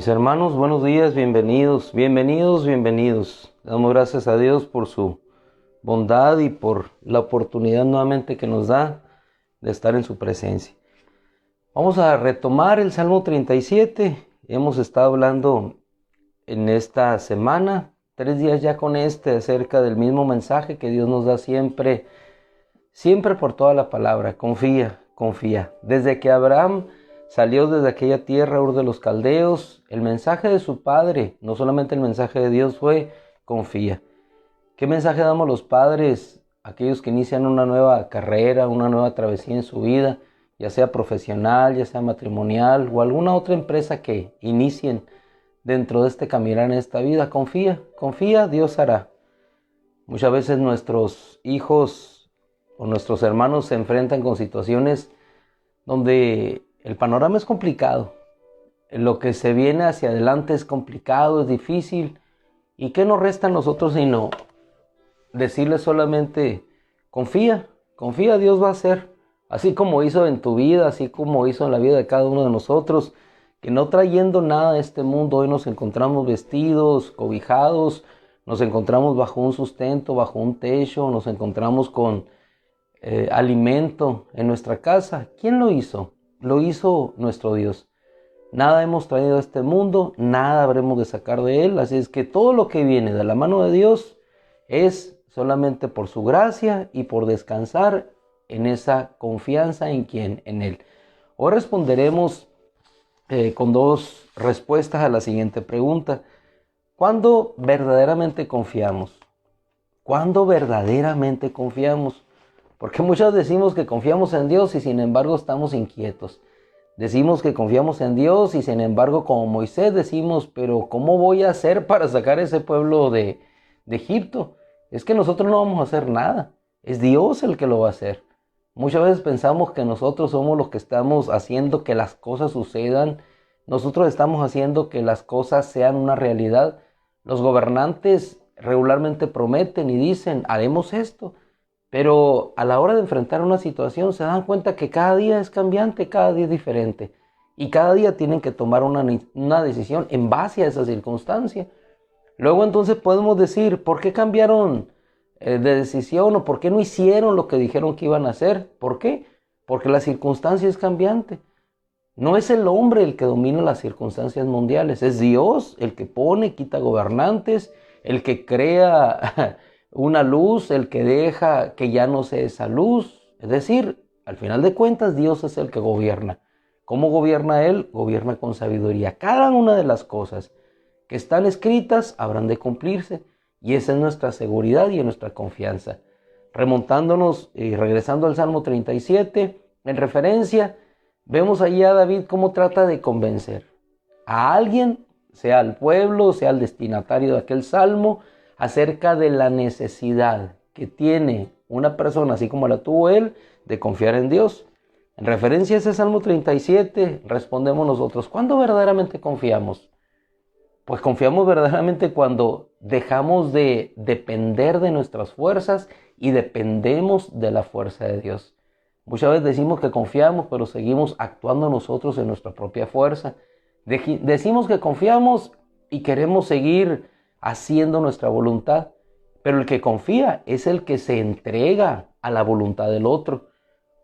Mis hermanos, buenos días, bienvenidos, bienvenidos, bienvenidos. Damos gracias a Dios por su bondad y por la oportunidad nuevamente que nos da de estar en su presencia. Vamos a retomar el Salmo 37. Hemos estado hablando en esta semana, 3 días ya con acerca del mismo mensaje que Dios nos da siempre por toda la palabra. Confía, confía. Desde que Abraham salió desde aquella tierra, Ur de los Caldeos, el mensaje de su padre, no solamente el mensaje de Dios, fue confía. ¿Qué mensaje damos los padres, aquellos que inician una nueva carrera, una nueva travesía en su vida, ya sea profesional, ya sea matrimonial o alguna otra empresa que inicien dentro de este caminar en esta vida? Confía, confía, Dios hará. Muchas veces nuestros hijos o nuestros hermanos se enfrentan con situaciones donde el panorama es complicado. Lo que se viene hacia adelante es complicado, es difícil. ¿Y qué nos resta a nosotros sino decirles solamente confía, confía, Dios va a hacer? Así como hizo en tu vida, así como hizo en la vida de cada uno de nosotros, que no trayendo nada a este mundo, hoy nos encontramos vestidos, cobijados, nos encontramos bajo un sustento, bajo un techo, nos encontramos con alimento en nuestra casa. ¿Quién lo hizo? Lo hizo nuestro Dios. Nada hemos traído a este mundo, nada habremos de sacar de él, así es que todo lo que viene de la mano de Dios es solamente por su gracia y por descansar en esa confianza en quien, en él. Hoy responderemos con 2 respuestas a la siguiente pregunta: ¿cuándo verdaderamente confiamos? ¿Cuándo verdaderamente confiamos? Porque muchos decimos que confiamos en Dios y sin embargo estamos inquietos. Decimos que confiamos en Dios y sin embargo, como Moisés, decimos, pero ¿cómo voy a hacer para sacar ese pueblo de Egipto? Es que nosotros no vamos a hacer nada. Es Dios el que lo va a hacer. Muchas veces pensamos que nosotros somos los que estamos haciendo que las cosas sucedan. Nosotros estamos haciendo que las cosas sean una realidad. Los gobernantes regularmente prometen y dicen, haremos esto. Pero a la hora de enfrentar una situación se dan cuenta que cada día es cambiante, cada día es diferente. Y cada día tienen que tomar una decisión en base a esa circunstancia. Luego entonces podemos decir, ¿por qué cambiaron de decisión o por qué no hicieron lo que dijeron que iban a hacer? ¿Por qué? Porque la circunstancia es cambiante. No es el hombre el que domina las circunstancias mundiales, es Dios el que pone, quita gobernantes, el que crea una luz, el que deja que ya no sea esa luz. Es decir, al final de cuentas, Dios es el que gobierna. ¿Cómo gobierna Él? Gobierna con sabiduría. Cada una de las cosas que están escritas habrán de cumplirse. Y esa es nuestra seguridad y nuestra confianza. Remontándonos y regresando al Salmo 37, en referencia, vemos allí a David cómo trata de convencer a alguien, sea al pueblo, sea al destinatario de aquel salmo, acerca de la necesidad que tiene una persona, así como la tuvo él, de confiar en Dios. En referencia a ese Salmo 37, respondemos nosotros, ¿cuándo verdaderamente confiamos? Pues confiamos verdaderamente cuando dejamos de depender de nuestras fuerzas y dependemos de la fuerza de Dios. Muchas veces decimos que confiamos, pero seguimos actuando nosotros en nuestra propia fuerza. Decimos que confiamos y queremos seguir haciendo nuestra voluntad, pero el que confía es el que se entrega a la voluntad del otro.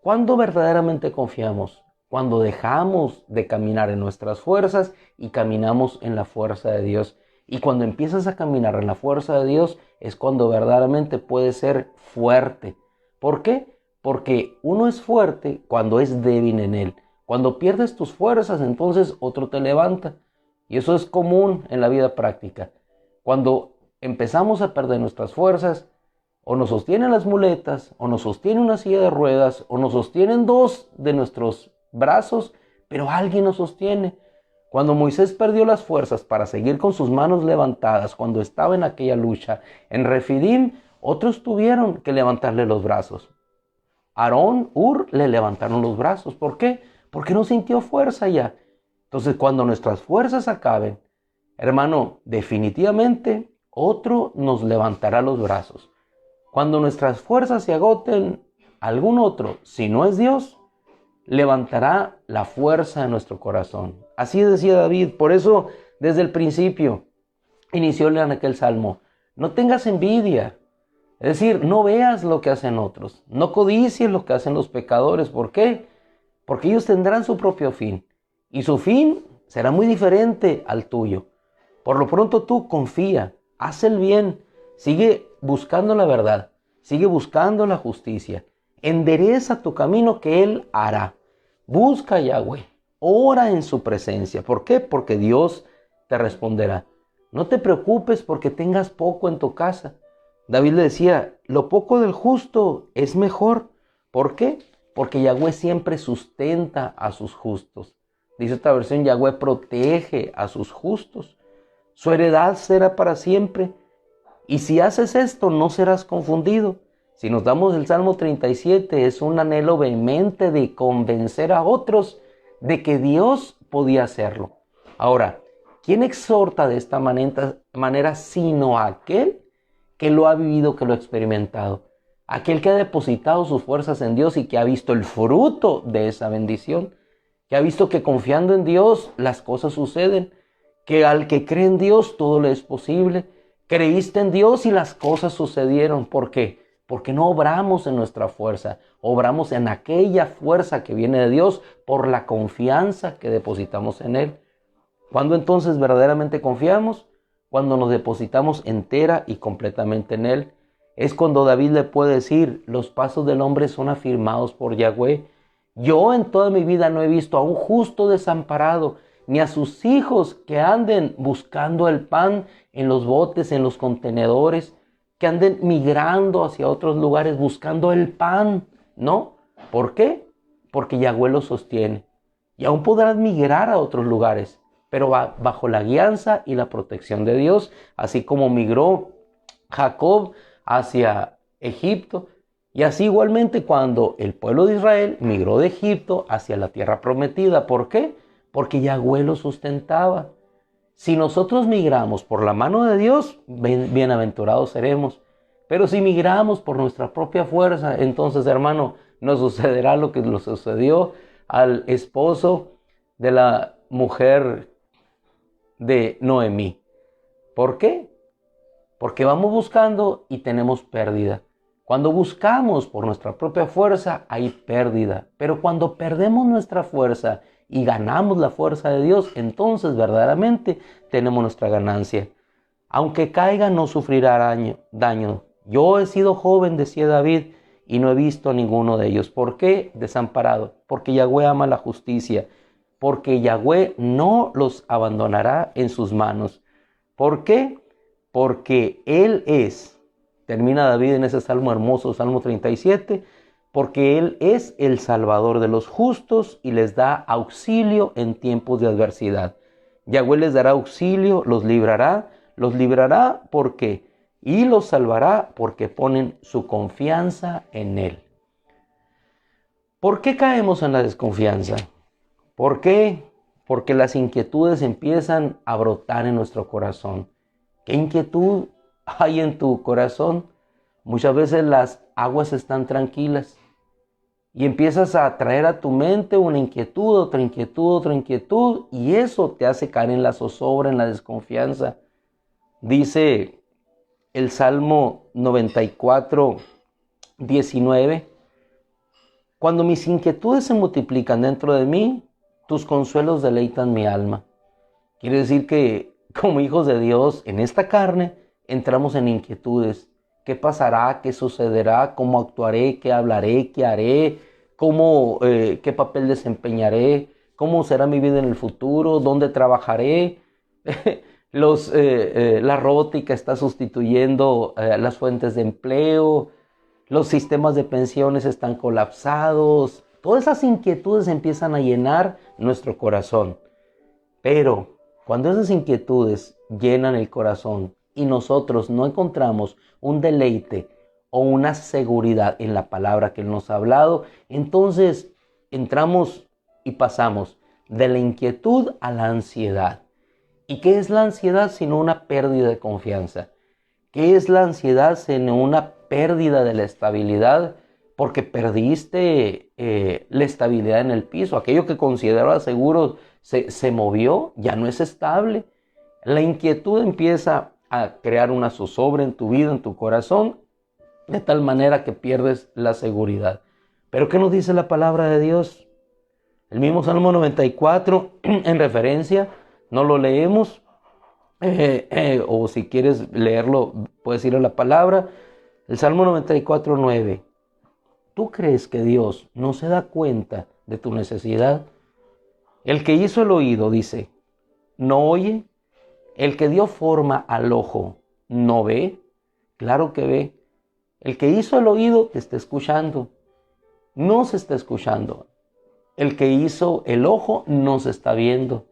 ¿Cuándo verdaderamente confiamos? Cuando dejamos de caminar en nuestras fuerzas y caminamos en la fuerza de Dios. Y cuando empiezas a caminar en la fuerza de Dios es cuando verdaderamente puedes ser fuerte. ¿Por qué? Porque uno es fuerte cuando es débil en Él. Cuando pierdes tus fuerzas, entonces otro te levanta. Y eso es común en la vida práctica. Cuando empezamos a perder nuestras fuerzas, o nos sostienen las muletas, o nos sostiene una silla de ruedas, o nos sostienen 2 de nuestros brazos, pero alguien nos sostiene. Cuando Moisés perdió las fuerzas para seguir con sus manos levantadas, cuando estaba en aquella lucha en Refidim, otros tuvieron que levantarle los brazos. Aarón, Ur, le levantaron los brazos. ¿Por qué? Porque no sintió fuerza ya. Entonces, cuando nuestras fuerzas acaben, hermano, definitivamente otro nos levantará los brazos. Cuando nuestras fuerzas se agoten, algún otro, si no es Dios, levantará la fuerza de nuestro corazón. Así decía David. Por eso desde el principio, inició en aquel salmo. No tengas envidia. Es decir, no veas lo que hacen otros. No codicies lo que hacen los pecadores. ¿Por qué? Porque ellos tendrán su propio fin. Y su fin será muy diferente al tuyo. Por lo pronto tú confía, haz el bien, sigue buscando la verdad, sigue buscando la justicia. Endereza tu camino que Él hará. Busca a Yahweh, ora en su presencia. ¿Por qué? Porque Dios te responderá. No te preocupes porque tengas poco en tu casa. David le decía, lo poco del justo es mejor. ¿Por qué? Porque Yahweh siempre sustenta a sus justos. Dice esta versión, Yahweh protege a sus justos. Su heredad será para siempre. Y si haces esto, no serás confundido. Si nos damos el Salmo 37, es un anhelo vehemente de convencer a otros de que Dios podía hacerlo. Ahora, ¿quién exhorta de esta manera sino aquel que lo ha vivido, que lo ha experimentado? Aquel que ha depositado sus fuerzas en Dios y que ha visto el fruto de esa bendición, que ha visto que confiando en Dios las cosas suceden, que al que cree en Dios todo le es posible. Creíste en Dios y las cosas sucedieron. ¿Por qué? Porque no obramos en nuestra fuerza, obramos en aquella fuerza que viene de Dios por la confianza que depositamos en Él. ¿Cuándo entonces verdaderamente confiamos? Cuando nos depositamos entera y completamente en Él. Es cuando David le puede decir, los pasos del hombre son afirmados por Yahweh. Yo en toda mi vida no he visto a un justo desamparado, ni a sus hijos que anden buscando el pan en los botes, en los contenedores, que anden migrando hacia otros lugares buscando el pan, ¿no? ¿Por qué? Porque Yahweh los sostiene. Y aún podrán migrar a otros lugares, pero bajo la guianza y la protección de Dios, así como migró Jacob hacia Egipto, y así igualmente cuando el pueblo de Israel migró de Egipto hacia la tierra prometida. ¿Por qué? Porque Yahweh lo sustentaba. Si nosotros migramos por la mano de Dios, bienaventurados seremos. Pero si migramos por nuestra propia fuerza, entonces, hermano, nos sucederá lo que le sucedió al esposo de la mujer de Noemí. ¿Por qué? Porque vamos buscando y tenemos pérdida. Cuando buscamos por nuestra propia fuerza, hay pérdida. Pero cuando perdemos nuestra fuerza y ganamos la fuerza de Dios, entonces verdaderamente tenemos nuestra ganancia. Aunque caiga, no sufrirá daño. Yo he sido joven, decía David, y no he visto a ninguno de ellos. ¿Por qué? Desamparado. Porque Yahweh ama la justicia. Porque Yahweh no los abandonará en sus manos. ¿Por qué? Porque Él es, termina David en ese salmo hermoso, Salmo 37, porque Él es el Salvador de los justos y les da auxilio en tiempos de adversidad. Yahweh les dará auxilio, los librará porque, y los salvará porque ponen su confianza en Él. ¿Por qué caemos en la desconfianza? ¿Por qué? Porque las inquietudes empiezan a brotar en nuestro corazón. ¿Qué inquietud hay en tu corazón? Muchas veces las aguas están tranquilas y empiezas a traer a tu mente una inquietud, otra inquietud, y eso te hace caer en la zozobra, en la desconfianza. Dice el Salmo 94, 19, cuando mis inquietudes se multiplican dentro de mí, tus consuelos deleitan mi alma. Quiere decir que como hijos de Dios, en esta carne, entramos en inquietudes. ¿Qué pasará? ¿Qué sucederá? ¿Cómo actuaré? ¿Qué hablaré? ¿Qué haré? ¿Qué papel desempeñaré? ¿Cómo será mi vida en el futuro? ¿Dónde trabajaré? La robótica está sustituyendo las fuentes de empleo. Los sistemas de pensiones están colapsados. Todas esas inquietudes empiezan a llenar nuestro corazón. Pero cuando esas inquietudes llenan el corazón y nosotros no encontramos un deleite o una seguridad en la palabra que Él nos ha hablado, entonces entramos y pasamos de la inquietud a la ansiedad. ¿Y qué es la ansiedad sino una pérdida de confianza? ¿Qué es la ansiedad sino una pérdida de la estabilidad? Porque perdiste la estabilidad en el piso. Aquello que considerabas seguro se movió, ya no es estable. La inquietud empieza a crear una zozobra en tu vida, en tu corazón, de tal manera que pierdes la seguridad. ¿Pero qué nos dice la palabra de Dios? El mismo Salmo 94, en referencia, no lo leemos, o si quieres leerlo, puedes ir a la palabra. El Salmo 94, 9. ¿Tú crees que Dios no se da cuenta de tu necesidad? El que hizo el oído, dice, ¿no oye? El que dio forma al ojo, ¿no ve? Claro que ve. El que hizo el oído te está escuchando. No se está escuchando. El que hizo el ojo no se está viendo.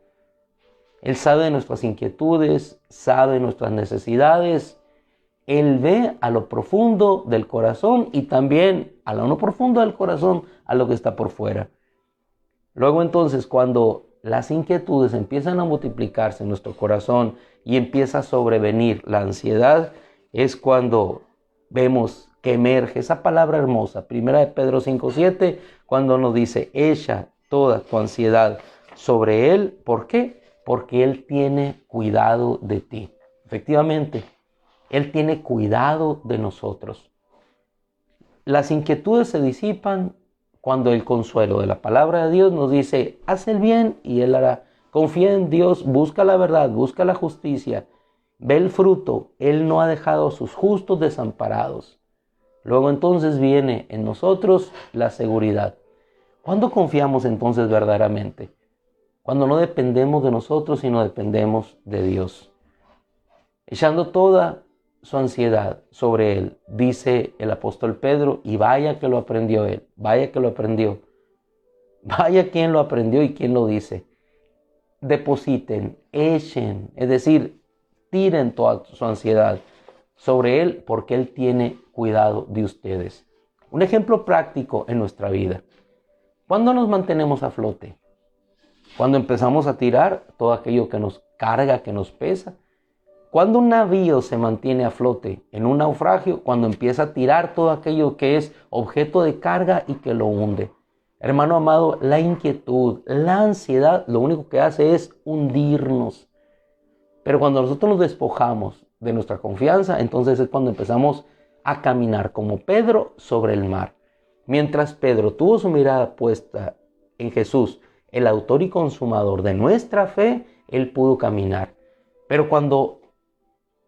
Él sabe de nuestras inquietudes, sabe de nuestras necesidades. Él ve a lo profundo del corazón y también a lo no profundo del corazón, a lo que está por fuera. Luego entonces, cuando las inquietudes empiezan a multiplicarse en nuestro corazón y empieza a sobrevenir la ansiedad, es cuando vemos que emerge esa palabra hermosa, 1 Pedro 5:7, cuando nos dice, echa toda tu ansiedad sobre Él. ¿Por qué? Porque Él tiene cuidado de ti. Efectivamente, Él tiene cuidado de nosotros. Las inquietudes se disipan cuando el consuelo de la palabra de Dios nos dice, haz el bien y Él hará. Confía en Dios, busca la verdad, busca la justicia, ve el fruto. Él no ha dejado a sus justos desamparados. Luego entonces viene en nosotros la seguridad. ¿Cuándo confiamos entonces verdaderamente? Cuando no dependemos de nosotros, sino dependemos de Dios. Echando toda su ansiedad sobre Él, dice el apóstol Pedro, y vaya que lo aprendió Él, vaya que lo aprendió. Vaya quien lo aprendió y quien lo dice. Depositen, echen, es decir, tiren toda su ansiedad sobre Él porque Él tiene cuidado de ustedes. Un ejemplo práctico en nuestra vida. ¿Cuándo nos mantenemos a flote? Cuando empezamos a tirar todo aquello que nos carga, que nos pesa. Cuando un navío se mantiene a flote en un naufragio, cuando empieza a tirar todo aquello que es objeto de carga y que lo hunde. Hermano amado, la inquietud, la ansiedad, lo único que hace es hundirnos. Pero cuando nosotros nos despojamos de nuestra confianza, entonces es cuando empezamos a caminar como Pedro sobre el mar. Mientras Pedro tuvo su mirada puesta en Jesús, el autor y consumador de nuestra fe, él pudo caminar. Pero cuando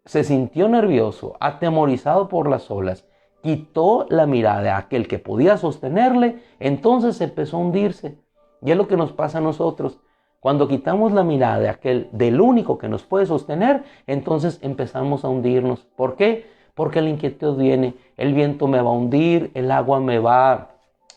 se sintió nervioso, atemorizado por las olas, quitó la mirada de aquel que podía sostenerle, entonces empezó a hundirse. Y es lo que nos pasa a nosotros. Cuando quitamos la mirada de aquel, del único que nos puede sostener, entonces empezamos a hundirnos. ¿Por qué? Porque la inquietud viene. El viento me va a hundir, el agua me va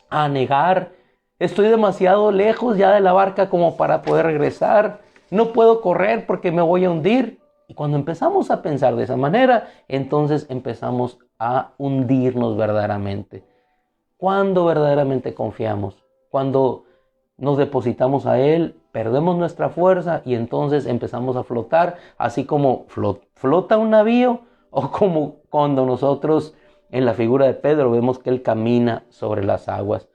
a anegar. Estoy demasiado lejos ya de la barca como para poder regresar. No puedo correr porque me voy a hundir. Y cuando empezamos a pensar de esa manera, entonces empezamos a hundirnos verdaderamente. Cuando verdaderamente confiamos, cuando nos depositamos a Él, perdemos nuestra fuerza y entonces empezamos a flotar, así como flota un navío, o como cuando nosotros en la figura de Pedro vemos que Él camina sobre las aguas.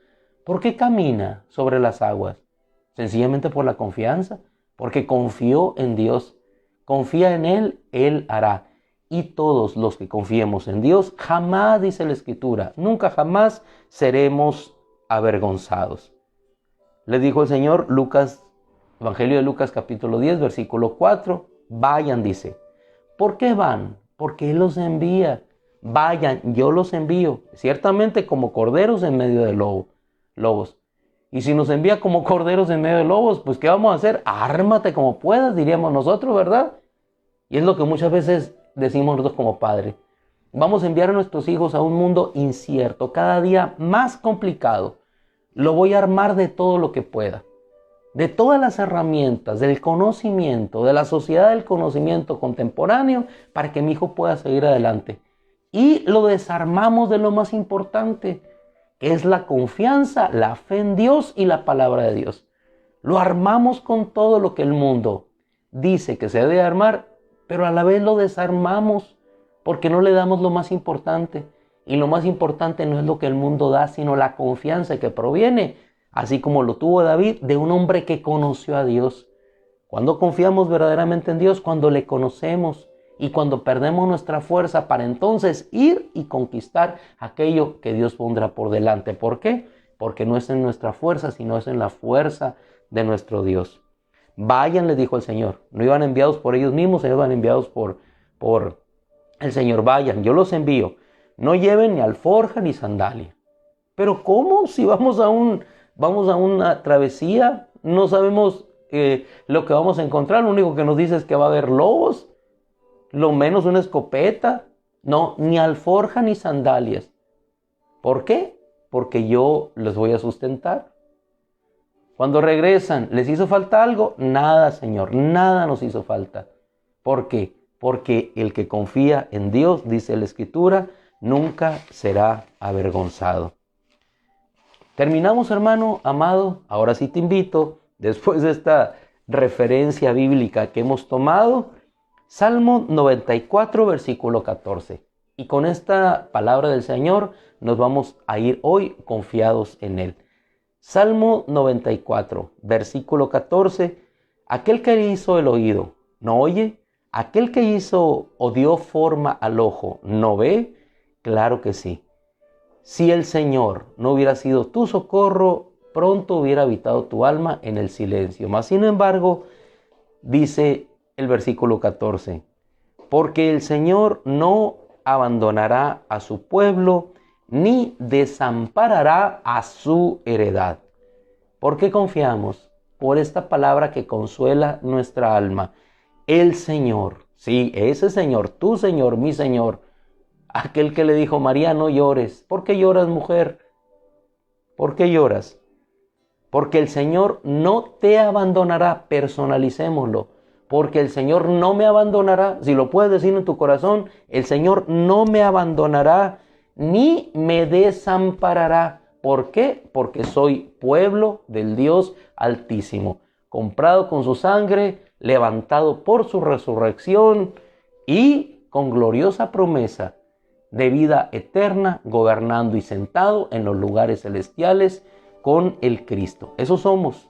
¿Por qué camina sobre las aguas? Sencillamente por la confianza, porque confió en Dios. Confía en Él, Él hará. Y todos los que confiemos en Dios, jamás, dice la Escritura, nunca jamás seremos avergonzados. Le dijo el Señor, Evangelio de Lucas capítulo 10, versículo 4, vayan, dice. ¿Por qué van? Porque Él los envía. Vayan, yo los envío. Ciertamente como corderos en medio de lobos. Y si nos envía como corderos en medio de lobos, pues ¿qué vamos a hacer? Ármate como puedas, diríamos nosotros, ¿verdad? Y es lo que muchas veces decimos nosotros como padres. Vamos a enviar a nuestros hijos a un mundo incierto, cada día más complicado. Lo voy a armar de todo lo que pueda. De todas las herramientas, del conocimiento, de la sociedad del conocimiento contemporáneo, para que mi hijo pueda seguir adelante. Y lo desarmamos de lo más importante, que es la confianza, la fe en Dios y la palabra de Dios. Lo armamos con todo lo que el mundo dice que se debe armar, pero a la vez lo desarmamos porque no le damos lo más importante. Y lo más importante no es lo que el mundo da, sino la confianza que proviene, así como lo tuvo David, de un hombre que conoció a Dios. ¿Cuándo confiamos verdaderamente en Dios? Cuando le conocemos y cuando perdemos nuestra fuerza para entonces ir y conquistar aquello que Dios pondrá por delante. ¿Por qué? Porque no es en nuestra fuerza, sino es en la fuerza de nuestro Dios. Vayan, les dijo el Señor. No iban enviados por ellos mismos, ellos iban enviados por el Señor. Vayan, yo los envío. No lleven ni alforja ni sandalia. Pero ¿cómo? Si vamos a una travesía, no sabemos lo que vamos a encontrar. Lo único que nos dice es que va a haber lobos, lo menos una escopeta. No, ni alforja ni sandalias. ¿Por qué? Porque yo les voy a sustentar. Cuando regresan, ¿les hizo falta algo? Nada, Señor, nada nos hizo falta. ¿Por qué? Porque el que confía en Dios, dice la Escritura, nunca será avergonzado. Terminamos, hermano amado. Ahora sí te invito, después de esta referencia bíblica que hemos tomado, Salmo 94, versículo 14. Y con esta palabra del Señor nos vamos a ir hoy confiados en Él. Salmo 94, versículo 14. Aquel que hizo el oído, ¿no oye? Aquel que hizo o dio forma al ojo, ¿no ve? Claro que sí. Si el Señor no hubiera sido tu socorro, pronto hubiera habitado tu alma en el silencio. Mas, sin embargo, dice el versículo 14, porque el Señor no abandonará a su pueblo, ni desamparará a su heredad. ¿Por qué confiamos? Por esta palabra que consuela nuestra alma. El Señor, sí, ese Señor, tu Señor, mi Señor, aquel que le dijo, María, no llores. ¿Por qué lloras, mujer? ¿Por qué lloras? Porque el Señor no te abandonará, personalicémoslo. Porque el Señor no me abandonará, si lo puedes decir en tu corazón, el Señor no me abandonará, ni me desamparará. ¿Por qué? Porque soy pueblo del Dios Altísimo, comprado con su sangre, levantado por su resurrección y con gloriosa promesa de vida eterna, gobernando y sentado en los lugares celestiales con el Cristo. Eso somos.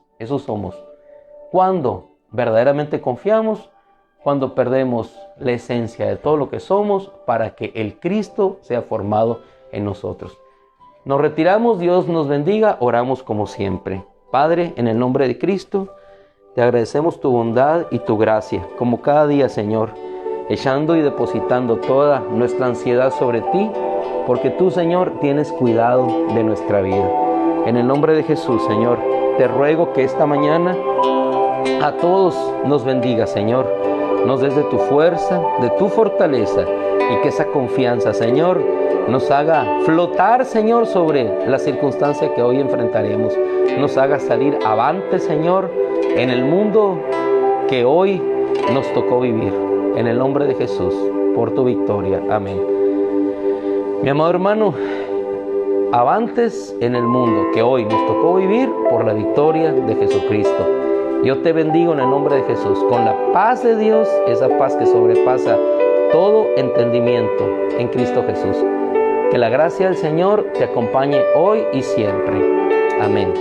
¿Cuándo verdaderamente confiamos? Cuando perdemos la esencia de todo lo que somos para que el Cristo sea formado en nosotros. Nos retiramos, Dios nos bendiga, oramos como siempre. Padre, en el nombre de Cristo, te agradecemos tu bondad y tu gracia, como cada día, Señor, echando y depositando toda nuestra ansiedad sobre ti, porque tú, Señor, tienes cuidado de nuestra vida. En el nombre de Jesús, Señor, te ruego que esta mañana a todos nos bendiga, Señor. Nos des de tu fuerza, de tu fortaleza, y que esa confianza, Señor, nos haga flotar, Señor, sobre la circunstancia que hoy enfrentaremos. Nos haga salir avante, Señor, en el mundo que hoy nos tocó vivir. En el nombre de Jesús, por tu victoria. Amén. Mi amado hermano, avantes en el mundo que hoy nos tocó vivir por la victoria de Jesucristo. Yo te bendigo en el nombre de Jesús, con la paz de Dios, esa paz que sobrepasa todo entendimiento en Cristo Jesús. Que la gracia del Señor te acompañe hoy y siempre. Amén.